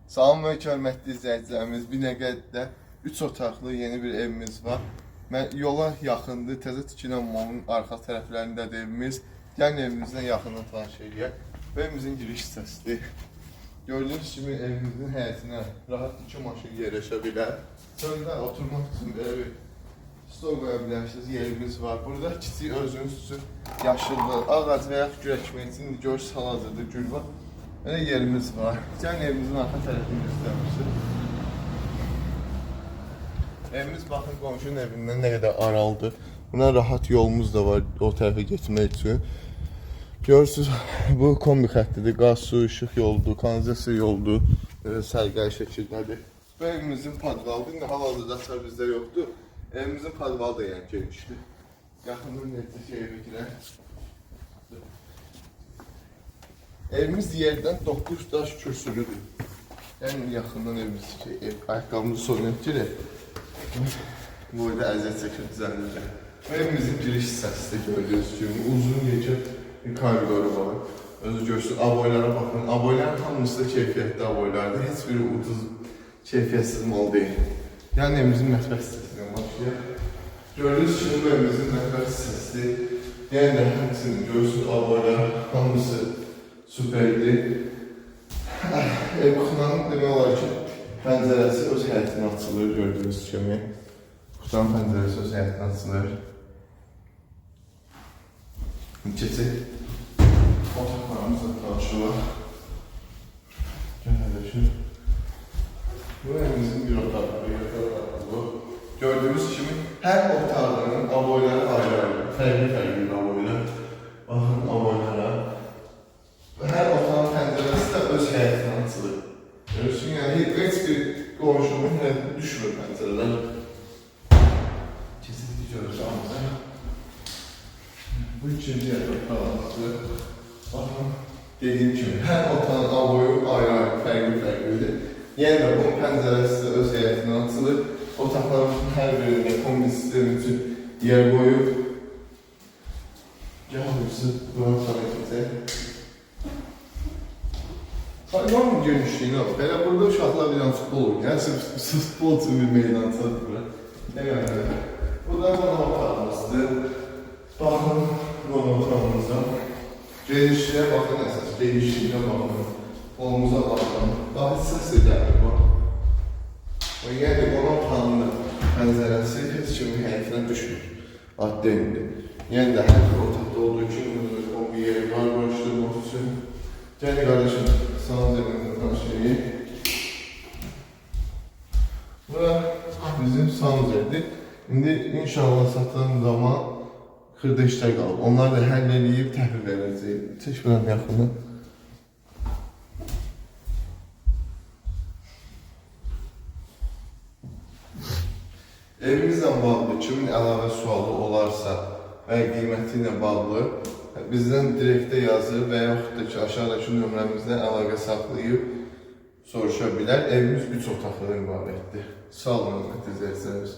Salam və hörmətli izləyicilərimiz, Binəqədidə 3 otaqlı yeni bir evimiz var. Yola yaxındır, təzə tikilən molun arxa tərəflərindədir evimiz. Gəlin evimizdən yaxından tanış edək. Bu evimizin giriş hissəsidir. Gördüyünüz kimi evimizin həyətinə rahat 2 maşın yerləşə bilər. Sonra oturmaq üçün belə bir stol qoya bilərsiniz, yerimiz var. Burada kiçik özünüz üçün yaşıllıq, ağac və yaxud gül əkmək üçün görürsünüz hal-hazırda gül var. Böyle yerimiz var. Gəlin evimizin arxa tərəfini göstərmişdir. Evimiz baxın qonşunun evindən nə qədər aralıdır. Buna rahat yolumuz da var o tərəfə getmək üçün. Görürsünüz bu kombi xəttidir. Qaz, su, işıq yoludur, kanalizasiya yoludur. Sərgəli şəkildədir. Bu evimizin podvalıdır. İndi hal-hazırda açar bizdə yoxdur. Evimizin podvalı da yəni genişdir. Yaxından necə şey eviklər. Evimiz yerdən 9 daş kürsülüdür. Yəni yaxından evimiz ayaqqabımızı soyunub girək. Bu da əziyyət çəkir düzənliklə. Evimizin giriş hissəsində gördüyünüz kimi uzun yekə bir koridoru var. Özü görürsünüz, aboylara baxın. Aboyların hamısı da keyfiyyətli aboylardır. Heç biri ucuz, keyfiyyətsiz mal deyil. Yəni evimizin mətbəx hissəsindən başlayaq. Gördüyünüz kimi bu evimizin mətbəx hissəsidir. Yəni də həmçinin görürsünüz aboylar hamısı süperdir. Ev kutunun demək olar ki, pəncərəsi öz həyətinə açılır, gördüyünüz kimi. Kutunun pəncərəsi öz həyətinə açılır. Keçək. Otaqlarımızla qarşılar. Gələləşir. Bu evimizin bir otağı. Gördüyünüz kimi, hər otağının aboyları ayrı-ayrı. Fərqli aboylar. Baxın aboylara. Hər otağın pəncərəsi də öz həyətinə açılır. Görürsün, yəni heç bir qonşunun həyətinə düşmür pəncərələr. Kesinlikle görəcəyimiz. Bu ikinci yer otağımızdır. Baxın, dediyim kimi, hər otağın aboyu ayrı-ayrı, fərqli-fərqlidir. Yəni də bunun pəncərəsi də öz həyətinə açılır. Otaqlarımızın hər birində kombi sistemi üçün yer qoyub. Gəlmişsiniz, buna tanı edəcək. Hayvanın genişliğine bak. Hele burada uşaqlar bir an futbol oynuyor. Yani sırf futbol için bir meydan satır bura. Yani bu da bana otağımızdır. Bakın bana otağımıza. Genişliğe bakın esas. Genişliğine bakın. Kolumuza bakın. Daha hiç ses de gelmiyor bak. Yani bana otağında pəncərəsi heç kimin həyətinə düşmür. Addə indi. Yəni də hər bir otaqda olduğu için o bir yeri var başlığımız için. Gəlin qardaşım, sağ zeminizdən şeyi. Bura bizim sanuzerdir. İndi inşallah satan zaman xırda işlər qalıb. Onları da həll edib təhvil verəcəyik. Çək biləm yaxını. Evimizlə bağlı kimin əlavə sualı olarsa və qiyməti ilə bağlı bizdən direktə yazır və yaxud da ki, aşağıdakı nömrəmizdən əlaqə saxlayıb soruşa bilər. Evimiz 3 otaqlıdan ibarətdir. Sağ olun, hörmətli izləyicilərimiz.